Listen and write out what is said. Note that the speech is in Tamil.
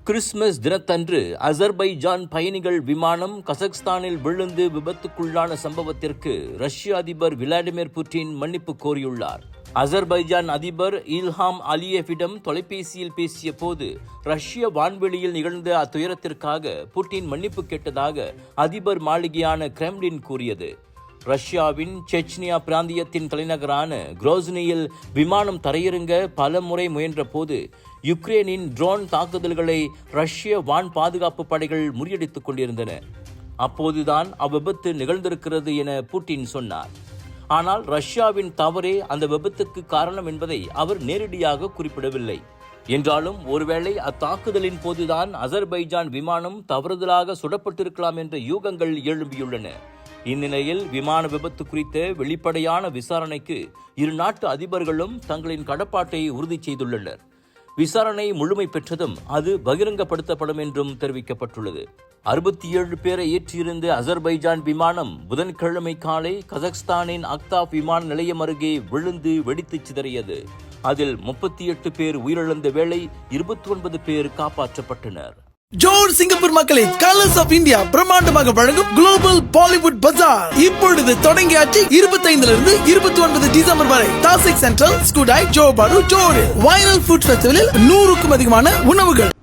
கிறிஸ்துமஸ் தினத்தன்று அசர்பைஜான் பயணிகள் விமானம் கசக்ஸ்தானில் விழுந்து விபத்துக்குள்ளான சம்பவத்திற்கு ரஷ்ய அதிபர் விளாடிமிர் புட்டின் மன்னிப்பு கோரியுள்ளார். அசர்பைஜான் அதிபர் இல்ஹாம் அலியேவிடம் தொலைபேசியில் பேசிய போது ரஷ்ய வான்வெளியில் நிகழ்ந்த அத்துயரத்திற்காக புட்டின் மன்னிப்பு கேட்டதாக அதிபர் மாளிகையான கிரெம்ளின் கூறியது. ரஷ்யாவின் செச்னியா பிராந்தியத்தின் தலைநகரான குரோஸ்னியில் விமானம் தரையிறங்க பல முறை முயன்ற போது யுக்ரேனின் ட்ரோன் தாக்குதல்களை ரஷ்ய வான் பாதுகாப்பு படைகள் முறியடித்துக் கொண்டிருந்தன. அப்போதுதான் அவ்விபத்து நிகழ்ந்திருக்கிறது என புட்டின் சொன்னார். ஆனால் ரஷ்யாவின் தவறே அந்த விபத்துக்கு காரணம் என்பதை அவர் நேரடியாக குறிப்பிடவில்லை. என்றாலும் ஒருவேளை அத்தாக்குதலின் போதுதான் அசர்பைஜான் விமானம் தவறுதலாக சுடப்பட்டிருக்கலாம் என்ற யூகங்கள் எழும்பியுள்ளன. இந்நிலையில் விமான விபத்து குறித்த வெளிப்படையான விசாரணைக்கு இரு நாட்டு அதிபர்களும் தங்களின் கடப்பாட்டை உறுதி செய்துள்ளனர். விசாரணை முழுமை பெற்றதும் அது பகிரங்கப்படுத்தப்படும் என்றும் தெரிவிக்கப்பட்டுள்ளது. 67 பேரை ஏற்றியிருந்த அசர்பைஜான் விமானம் புதன்கிழமை காலை கசக்ஸ்தானின் அக்தாப் விமான நிலையம் அருகே விழுந்து வெடித்து சிதறியது. அதில் 38 பேர் உயிரிழந்த வேளை 29 பேர் காப்பாற்றப்பட்டனர். ஜோர் சிங்கப்பூர் மக்களை கலர்ஸ் ஆஃப் இந்தியா பிரம்மாண்டமாக வழங்கும் குளோபல் பாலிவுட் பஜார் இப்பொழுது தொடங்கியாச்சு. 25 29 டிசம்பர் வரை தாசிக் சென்ட்ரல், ஸ்கூடாய், ஜோபாரு, ஜோரில் வைரல் ஃபுட் ஃபெஸ்டிவலில் 100க்கும் அதிகமான உணவுகள்,